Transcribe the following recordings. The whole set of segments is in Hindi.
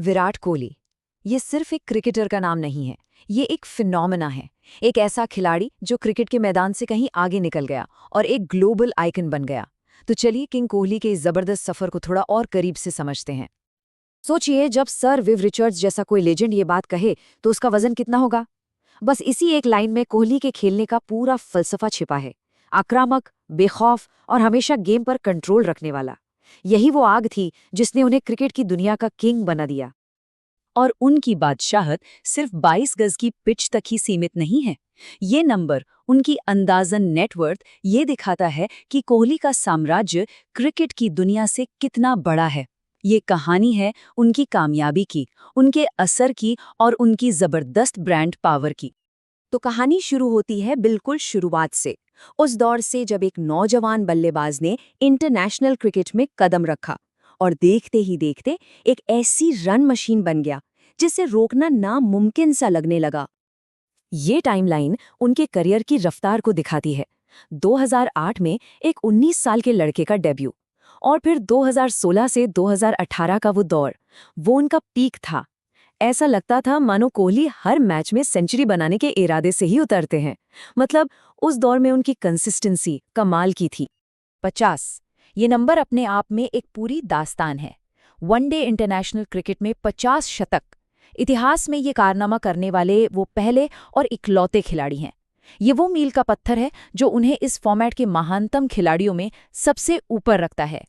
विराट कोहली। ये सिर्फ एक क्रिकेटर का नाम नहीं है, ये एक फिनोमेना है। एक ऐसा खिलाड़ी जो क्रिकेट के मैदान से कहीं आगे निकल गया और एक ग्लोबल आइकन बन गया। तो चलिए किंग कोहली के इस जबरदस्त सफर को थोड़ा और करीब से समझते हैं। सोचिए, जब सर विव रिचर्ड्स जैसा कोई लेजेंड ये बात कहे तो उसका वजन कितना होगा। बस इसी एक लाइन में कोहली के खेलने का पूरा फलसफा छिपा है। आक्रामक, बेखौफ और हमेशा गेम पर कंट्रोल रखने वाला। यही वो आग थी जिसने उन्हें क्रिकेट की दुनिया का किंग बना दिया। और उनकी बादशाहत सिर्फ 22 गज की पिच तक ही सीमित नहीं है। ये नंबर, उनकी अंदाजन नेटवर्थ, ये दिखाता है कि कोहली का साम्राज्य क्रिकेट की दुनिया से कितना बड़ा है। ये कहानी है उनकी कामयाबी की, उनके असर की और उनकी जबरदस्त ब्रांड पावर की। तो कहानी शुरू होती है बिल्कुल शुरुआत से, उस दौर से जब एक नौजवान बल्लेबाज ने इंटरनेशनल क्रिकेट में कदम रखा और देखते ही देखते एक ऐसी रन मशीन बन गया जिसे रोकना नामुमकिन सा लगने लगा। ये टाइमलाइन उनके करियर की रफ्तार को दिखाती है। 2008 में एक 19 साल के लड़के का डेब्यू, और फिर 2016 से 2018 का वो दौर, वो उनका पीक था। ऐसा लगता था मानो कोहली हर मैच में सेंचुरी बनाने के इरादे से ही उतरते हैं। मतलब उस दौर में उनकी कंसिस्टेंसी कमाल की थी। 50, ये नंबर अपने आप में एक पूरी दास्तान है। वनडे इंटरनेशनल क्रिकेट में 50 शतक। इतिहास में ये कारनामा करने वाले वो पहले और इकलौते खिलाड़ी हैं। ये वो मील का पत्थर है जो उन्हें इस फॉर्मेट के महानतम खिलाड़ियों में सबसे ऊपर रखता है।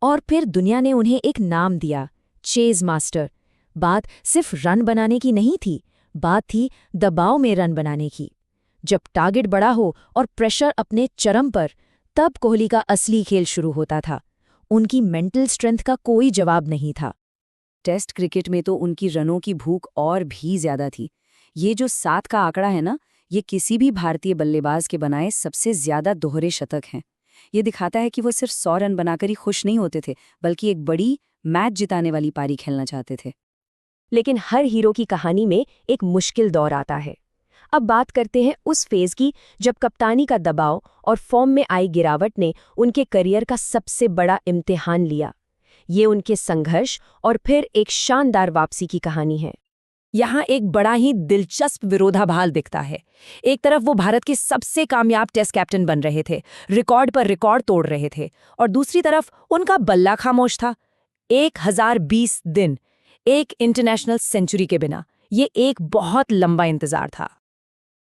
और फिर दुनिया ने उन्हें एक नाम दिया, चेज मास्टर। बात सिर्फ रन बनाने की नहीं थी, बात थी दबाव में रन बनाने की। जब टारगेट बड़ा हो और प्रेशर अपने चरम पर, तब कोहली का असली खेल शुरू होता था। उनकी मेंटल स्ट्रेंथ का कोई जवाब नहीं था। टेस्ट क्रिकेट में तो उनकी रनों की भूख और भी ज्यादा थी। ये जो 7 का आंकड़ा है ना, ये किसी भी भारतीय बल्लेबाज के बनाए सबसे ज्यादा दोहरे शतक हैं। ये दिखाता है कि वो सिर्फ 100 रन बनाकर ही खुश नहीं होते थे, बल्कि एक बड़ी मैच जिताने वाली पारी खेलना चाहते थे। लेकिन हर हीरो की कहानी में एक मुश्किल दौर आता है। अब बात करते हैं उस फेज की जब कप्तानी का दबाव और फॉर्म में आई गिरावट ने उनके करियर का सबसे बड़ा इम्तिहान लिया। ये उनके संघर्ष और फिर एक शानदार वापसी की कहानी है। यहाँ एक बड़ा ही दिलचस्प विरोधाभास दिखता है। एक तरफ वो भारत के सबसे कामयाब टेस्ट कैप्टन बन रहे थे, रिकॉर्ड पर रिकॉर्ड तोड़ रहे थे, और दूसरी तरफ उनका बल्ला खामोश था। 1020 दिन एक इंटरनेशनल सेंचुरी के बिना, ये एक बहुत लंबा इंतजार था।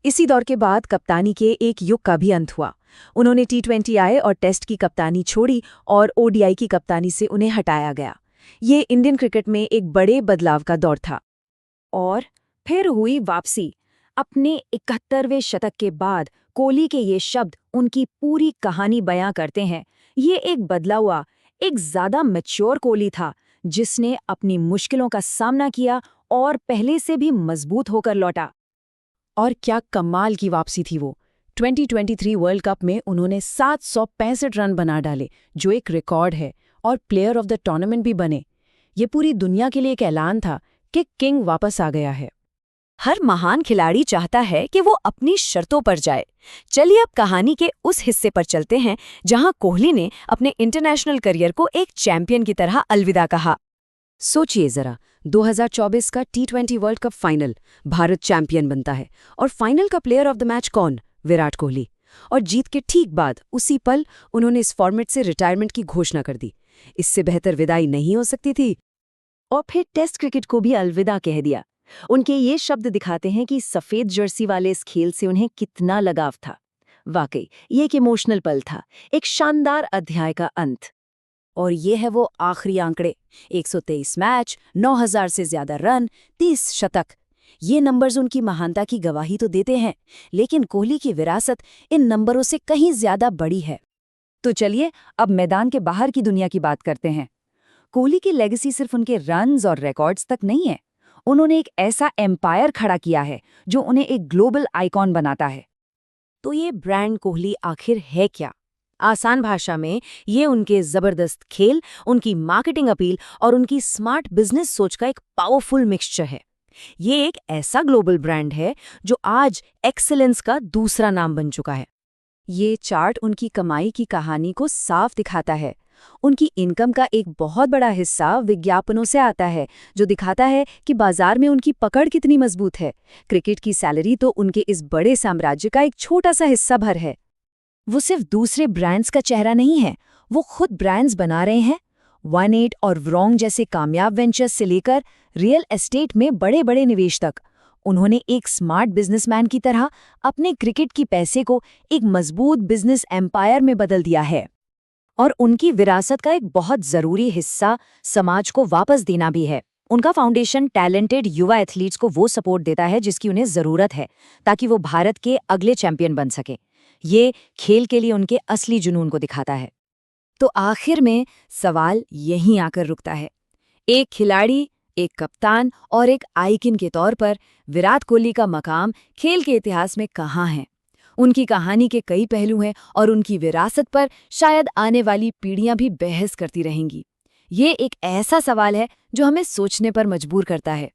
इसी दौर के बाद कप्तानी के एक युग का भी अंत हुआ। उन्होंने T20 आए और टेस्ट की कप्तानी छोड़ी और ODI की कप्तानी से उन्हें हटाया गया। ये इंडियन क्रिकेट में एक बड़े बदलाव का दौर था। और फिर हुई वापसी। अपने 71वें शतक के बाद कोहली के ये शब्द उनकी पूरी कहानी बयां करते हैं। ये एक बदला हुआ, एक ज्यादा मैच्योर कोहली था, जिसने अपनी मुश्किलों का सामना किया और पहले से भी मजबूत होकर लौटा। और क्या कमाल की वापसी थी वो। 2023 वर्ल्ड कप में उन्होंने 765 रन बना डाले, जो एक रिकॉर्ड है, और प्लेयर ऑफ द टूर्नामेंट भी बने। ये पूरी दुनिया के लिए एक ऐलान था कि किंग वापस आ गया है। हर महान खिलाड़ी चाहता है कि वो अपनी शर्तों पर जाए। चलिए अब कहानी के उस हिस्से पर चलते हैं जहां कोहली ने अपने इंटरनेशनल करियर को एक चैंपियन की तरह अलविदा कहा। सोचिए जरा, 2024 का T20 world cup final, Bharat champion बनता है, और फाइनल का प्लेयर ऑफ द मैच कौन? विराट कोहली। और जीत के ठीक बाद उसी पल उन्होंने इस फॉर्मेट से रिटायरमेंट की घोषणा कर दी। इससे बेहतर विदाई नहीं हो सकती थी। और फिर टेस्ट क्रिकेट को भी अलविदा कह दिया। उनके ये शब्द दिखाते हैं कि सफेद जर्सी वाले इस खेल से उन्हें कितना लगाव था। वाकई ये एक इमोशनल पल था, एक शानदार अध्याय का अंत। और ये है वो आखिरी आंकड़े, 123 मैच, 9000 से ज्यादा रन, 30 शतक। ये नंबर्स उनकी महानता की गवाही तो देते हैं, लेकिन कोहली की विरासत इन नंबरों से कहीं ज्यादा बड़ी है। तो चलिए अब मैदान के बाहर की दुनिया की बात करते हैं। कोहली की लेगेसी सिर्फ उनके रन्स और रिकॉर्ड्स तक नहीं है। उन्होंने एक ऐसा एम्पायर खड़ा किया है जो उन्हें एक ग्लोबल आइकॉन बनाता है। तो ये ब्रांड कोहली आखिर है क्या? आसान भाषा में ये उनके जबरदस्त खेल, उनकी मार्केटिंग अपील और उनकी स्मार्ट बिजनेस सोच का एक पावरफुल मिक्सचर है। ये एक ऐसा ग्लोबल ब्रांड है जो आज एक्सीलेंस का दूसरा नाम बन चुका है। ये चार्ट उनकी कमाई की कहानी को साफ दिखाता है। उनकी इनकम का एक बहुत बड़ा हिस्सा विज्ञापनों से आता है, जो दिखाता है कि बाजार में उनकी पकड़ कितनी मजबूत है। क्रिकेट की सैलरी तो उनके इस बड़े साम्राज्य का एक छोटा सा हिस्सा भर है। वो सिर्फ दूसरे ब्रांड्स का चेहरा नहीं है, वो खुद ब्रांड्स बना रहे हैं। 18 और व्रोंग जैसे कामयाब वेंचर्स से लेकर रियल एस्टेट में बड़े बड़े निवेश तक, उन्होंने एक स्मार्ट बिजनेसमैन की तरह अपने क्रिकेट की पैसे को एक मजबूत बिजनेस एम्पायर में बदल दिया है। और उनकी विरासत का एक बहुत जरूरी हिस्सा समाज को वापस देना भी है। उनका फाउंडेशन टैलेंटेड युवा एथलीट्स को वो सपोर्ट देता है जिसकी उन्हें जरूरत है, ताकि वो भारत के अगले चैंपियन बन सके। ये खेल के लिए उनके असली जुनून को दिखाता है। तो आखिर में सवाल यहीं आकर रुकता है। एक खिलाड़ी, एक कप्तान और एक आइकन के तौर पर विराट कोहली का मकाम खेल के इतिहास में कहाँ है? उनकी कहानी के कई पहलू हैं और उनकी विरासत पर शायद आने वाली पीढ़ियां भी बहस करती रहेंगी। ये एक ऐसा सवाल है जो हमें सोचने पर मजबूर करता है।